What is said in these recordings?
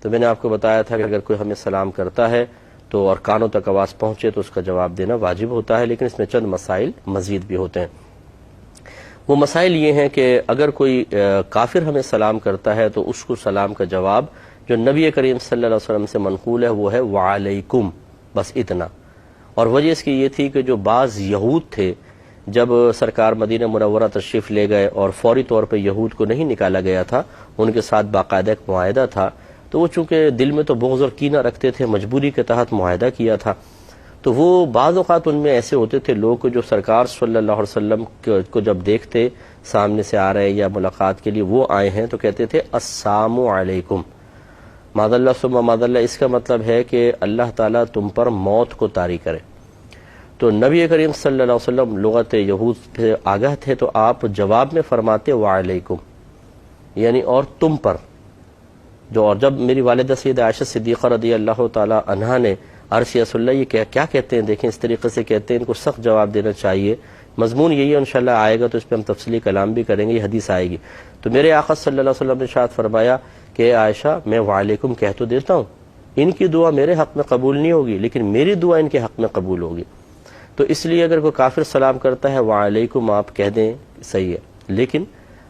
تو میں نے آپ کو بتایا تھا کہ اگر کوئی ہمیں سلام کرتا ہے تو اور کانوں تک آواز پہنچے تو اس کا جواب دینا واجب ہوتا ہے، لیکن اس میں چند مسائل مزید بھی ہوتے ہیں۔ وہ مسائل یہ ہیں کہ اگر کوئی کافر ہمیں سلام کرتا ہے تو اس کو سلام کا جواب جو نبی کریم صلی اللہ علیہ وسلم سے منقول ہے وہ ہے وعلیکم، بس اتنا۔ اور وجہ اس کی یہ تھی کہ جو بعض یہود تھے، جب سرکار مدینہ منورہ تشریف لے گئے اور فوری طور پہ یہود کو نہیں نکالا گیا تھا، ان کے ساتھ باقاعدہ ایک معاہدہ تھا، تو وہ چونکہ دل میں تو بغض اور کینہ رکھتے تھے، مجبوری کے تحت معاہدہ کیا تھا، تو وہ بعض اوقات ان میں ایسے ہوتے تھے لوگ جو سرکار صلی اللہ علیہ وسلم کو جب دیکھتے سامنے سے آ رہے یا ملاقات کے لیے وہ آئے ہیں تو کہتے تھے السلام علیکم، معاذ اللہ ثم معاذ اللہ، اس کا مطلب ہے کہ اللہ تعالیٰ تم پر موت کو طاری کرے۔ تو نبی کریم صلی اللہ علیہ وسلم لغت یہود سے آگاہ تھے، تو آپ جواب میں فرماتے وعلیکم، یعنی اور تم پر جو۔ اور جب میری والدہ سیدہ عائشہ صدیقہ رضی اللہ تعالی عنہا نے عرض یا رسول اللہ یہ کیا کہتے ہیں، دیکھیں اس طریقے سے کہتے ہیں، ان کو سخت جواب دینا چاہیے، مضمون یہی ہے، انشاءاللہ آئے گا تو اس پہ ہم تفصیلی کلام بھی کریں گے، یہ حدیث آئے گی۔ تو میرے آقا صلی اللہ علیہ وسلم نے ارشاد فرمایا کہ عائشہ میں وعلیکم کہہ تو دیتا ہوں، ان کی دعا میرے حق میں قبول نہیں ہوگی لیکن میری دعا ان کے حق میں قبول ہوگی۔ تو اس لیے اگر کوئی کافر سلام کرتا ہے وعلیکم آپ کہہ دیں، صحیح ہے، لیکن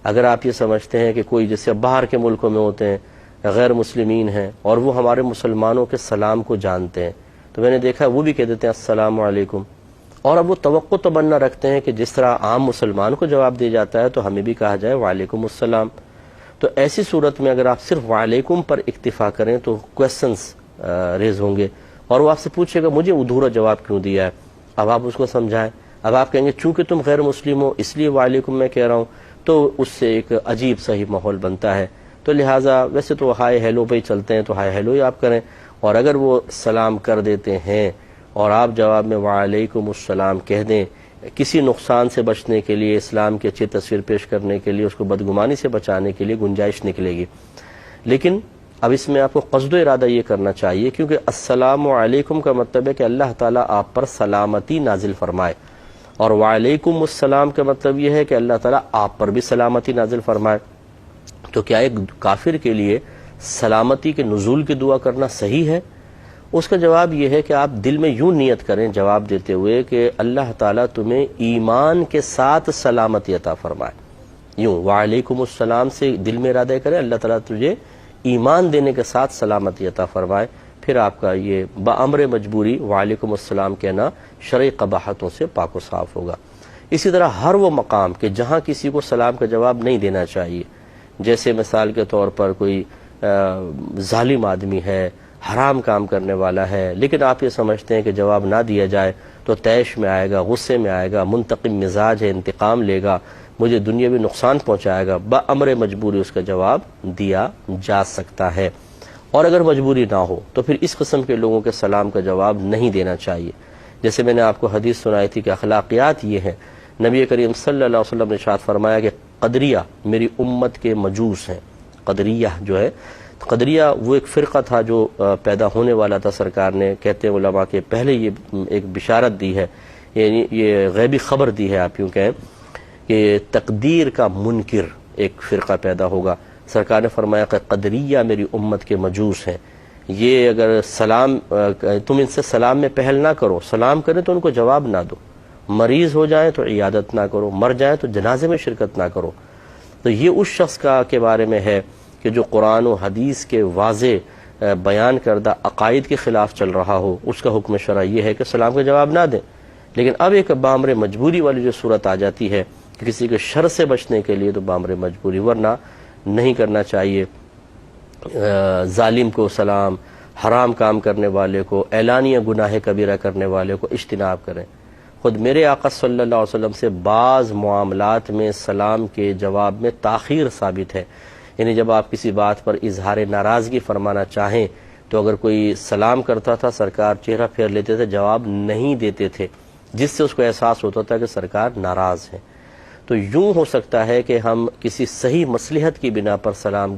اگر آپ یہ سمجھتے ہیں کہ کوئی جیسے باہر کے ملکوں میں ہوتے ہیں، غیر مسلمین ہیں اور وہ ہمارے مسلمانوں کے سلام کو جانتے ہیں، تو میں نے دیکھا وہ بھی کہہ دیتے ہیں السلام علیکم، اور اب وہ توقع تمنا رکھتے ہیں کہ جس طرح عام مسلمان کو جواب دیا جاتا ہے تو ہمیں بھی کہا جائے وعلیکم السلام۔ تو ایسی صورت میں اگر آپ صرف وعلیکم پر اکتفا کریں تو کویسچنز ریز ہوں گے، اور وہ آپ سے پوچھے گا مجھے ادھورا جواب کیوں دیا ہے، اب آپ اس کو سمجھائیں۔ اب آپ کہیں گے چونکہ تم غیر مسلم ہو اس لیے وعلیکم میں کہہ رہا ہوں، تو اس سے ایک عجیب صحیح ماحول بنتا ہے۔ تو لہٰذا ویسے تو ہائے ہیلو پہ ہی چلتے ہیں، تو ہائے ہیلو ہی آپ کریں، اور اگر وہ سلام کر دیتے ہیں اور آپ جواب میں وعلیکم السلام کہہ دیں، کسی نقصان سے بچنے کے لیے، اسلام کی اچھی تصویر پیش کرنے کے لیے، اس کو بدگمانی سے بچانے کے لیے گنجائش نکلے گی۔ لیکن اب اس میں آپ کو قصد و ارادہ یہ کرنا چاہیے، کیونکہ السلام علیکم کا مطلب ہے کہ اللہ تعالیٰ آپ پر سلامتی نازل فرمائے، اور وعلیکم السلام کا مطلب یہ ہے کہ اللہ تعالیٰ آپ پر بھی سلامتی نازل فرمائے۔ تو کیا ایک کافر کے لیے سلامتی کے نزول کی دعا کرنا صحیح ہے؟ اس کا جواب یہ ہے کہ آپ دل میں یوں نیت کریں جواب دیتے ہوئے کہ اللہ تعالیٰ تمہیں ایمان کے ساتھ سلامتی عطا فرمائے، یوں وعلیکم السلام سے دل میں ارادہ کریں اللہ تعالیٰ تجھے ایمان دینے کے ساتھ سلامتی عطا فرمائے، پھر آپ کا یہ بامر مجبوری وعلیکم السلام کہنا شرعی قباحتوں سے پاک و صاف ہوگا۔ اسی طرح ہر وہ مقام کہ جہاں کسی کو سلام کا جواب نہیں دینا چاہیے، جیسے مثال کے طور پر کوئی ظالم آدمی ہے، حرام کام کرنے والا ہے، لیکن آپ یہ سمجھتے ہیں کہ جواب نہ دیا جائے تو طیش میں آئے گا، غصے میں آئے گا، منتقم مزاج ہے، انتقام لے گا، مجھے دنیاوی نقصان پہنچائے گا، بامر مجبوری اس کا جواب دیا جا سکتا ہے۔ اور اگر مجبوری نہ ہو تو پھر اس قسم کے لوگوں کے سلام کا جواب نہیں دینا چاہیے۔ جیسے میں نے آپ کو حدیث سنائی تھی کہ اخلاقیات یہ ہیں، نبی کریم صلی اللہ علیہ وسلم نے ارشاد فرمایا کہ قدریہ میری امت کے مجوس ہیں۔ قدریہ جو ہے، قدریہ وہ ایک فرقہ تھا جو پیدا ہونے والا تھا، سرکار نے کہتے ہیں علماء کے پہلے یہ ایک بشارت دی ہے، یعنی یہ غیبی خبر دی ہے آپ یوں کہیں کہ تقدیر کا منکر ایک فرقہ پیدا ہوگا۔ سرکار نے فرمایا کہ قدریہ میری امت کے مجوس ہیں، یہ اگر سلام تم ان سے سلام میں پہل نہ کرو، سلام کریں تو ان کو جواب نہ دو، مریض ہو جائیں تو عیادت نہ کرو، مر جائیں تو جنازے میں شرکت نہ کرو۔ تو یہ اس شخص کا کے بارے میں ہے کہ جو قرآن و حدیث کے واضح بیان کردہ عقائد کے خلاف چل رہا ہو، اس کا حکم شرع یہ ہے کہ سلام کا جواب نہ دیں۔ لیکن اب ایک بامر مجبوری والی جو صورت آ جاتی ہے کہ کسی کے شر سے بچنے کے لیے، تو بامر مجبوری، ورنہ نہیں کرنا چاہیے۔ ظالم کو سلام، حرام کام کرنے والے کو، اعلانیہ گناہ کبیرہ کرنے والے کو اجتناب کریں۔ خود میرے آقا صلی اللہ علیہ وسلم سے بعض معاملات میں سلام کے جواب میں تاخیر ثابت ہے، یعنی جب آپ کسی بات پر اظہار ناراضگی فرمانا چاہیں تو اگر کوئی سلام کرتا تھا سرکار چہرہ پھیر لیتے تھے، جواب نہیں دیتے تھے، جس سے اس کو احساس ہوتا تھا کہ سرکار ناراض ہیں۔ تو یوں ہو سکتا ہے کہ ہم کسی صحیح مصلحت کی بنا پر سلام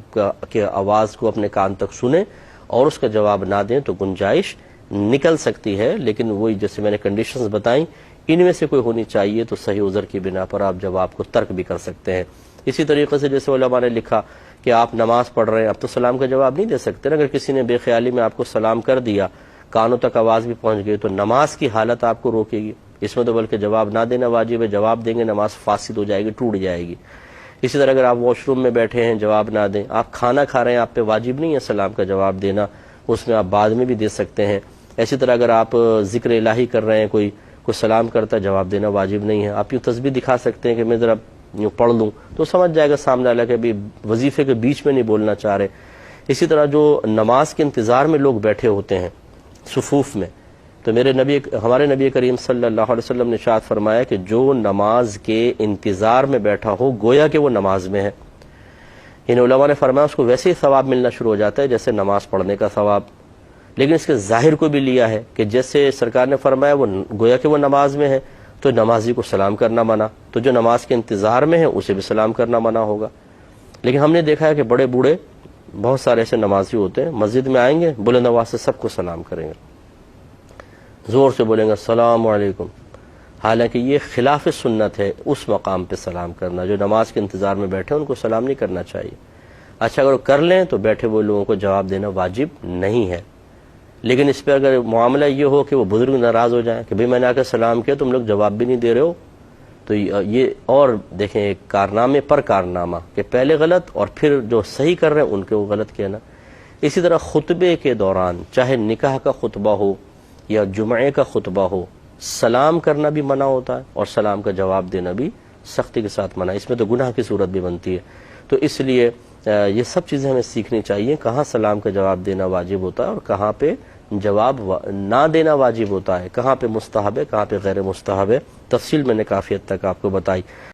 کے آواز کو اپنے کان تک سنیں اور اس کا جواب نہ دیں تو گنجائش نکل سکتی ہے، لیکن وہی جیسے میں نے کنڈیشنز بتائیں ان میں سے کوئی ہونی چاہیے، تو صحیح عذر کی بنا پر آپ جواب کو ترک بھی کر سکتے ہیں۔ اسی طریقے سے جیسے علماء نے لکھا کہ آپ نماز پڑھ رہے ہیں، اب تو سلام کا جواب نہیں دے سکتے نا، اگر کسی نے بے خیالی میں آپ کو سلام کر دیا، کانوں تک آواز بھی پہنچ گئی، تو نماز کی حالت آپ کو روکے گی، اس میں تو بلکہ جواب نہ دینا واجب ہے، جواب دیں گے نماز فاسد ہو جائے گی، ٹوٹ جائے گی۔ اسی طرح اگر آپ واش روم میں بیٹھے ہیں جواب نہ دیں، آپ کھانا کھا رہے ہیں، آپ پہ واجب نہیں ہے سلام کا جواب دینا، اس میں آپ بعد میں بھی دے سکتے ہیں۔ اسی طرح اگر آپ ذکر الہی کر رہے ہیں، کوئی سلام کرتا ہے، جواب دینا واجب نہیں ہے۔ آپ یوں تسبیح دکھا سکتے ہیں کہ میں ذرا یوں پڑھ لوں، تو سمجھ جائے گا سامنے والا کہ ابھی وظیفے کے بیچ میں نہیں بولنا چاہ رہے۔ اسی طرح جو نماز کے انتظار میں لوگ بیٹھے ہوتے ہیں صفوف میں، تو ہمارے نبی کریم صلی اللہ علیہ وسلم نے ارشاد فرمایا کہ جو نماز کے انتظار میں بیٹھا ہو گویا کہ وہ نماز میں ہے۔ ان علماء نے فرمایا اس کو ویسے ہی ثواب ملنا شروع ہو جاتا ہے جیسے نماز پڑھنے کا ثواب، لیکن اس کے ظاہر کو بھی لیا ہے کہ جیسے سرکار نے فرمایا وہ گویا کہ وہ نماز میں ہے، تو نمازی کو سلام کرنا منع، تو جو نماز کے انتظار میں ہے اسے بھی سلام کرنا منع ہوگا۔ لیکن ہم نے دیکھا ہے کہ بڑے بوڑھے بہت سارے ایسے نمازی ہوتے ہیں، مسجد میں آئیں گے، بلند آواز سے سب کو سلام کریں گے، زور سے بولیں گے السلام علیکم، حالانکہ یہ خلاف سنت ہے اس مقام پہ سلام کرنا، جو نماز کے انتظار میں بیٹھے ان کو سلام نہیں کرنا چاہیے۔ اچھا اگر کر لیں تو بیٹھے ہوئے لوگوں کو جواب دینا واجب نہیں ہے، لیکن اس پہ اگر معاملہ یہ ہو کہ وہ بزرگ ناراض ہو جائیں کہ بھئی میں نے آ کے سلام کیا تم لوگ جواب بھی نہیں دے رہے ہو، تو یہ اور دیکھیں ایک کارنامے پر کارنامہ کہ پہلے غلط اور پھر جو صحیح کر رہے ہیں ان کے وہ غلط کہنا۔ اسی طرح خطبے کے دوران چاہے نکاح کا خطبہ ہو یا جمعے کا خطبہ ہو، سلام کرنا بھی منع ہوتا ہے اور سلام کا جواب دینا بھی سختی کے ساتھ منع ہے، اس میں تو گناہ کی صورت بھی بنتی ہے۔ تو اس لیے یہ سب چیزیں ہمیں سیکھنی چاہیے، کہاں سلام کا جواب دینا واجب ہوتا ہے اور کہاں پہ جواب نہ دینا واجب ہوتا ہے، کہاں پہ مستحب ہے کہاں پہ غیر مستحب ہے۔ تفصیل میں نے کافی حد تک آپ کو بتائی۔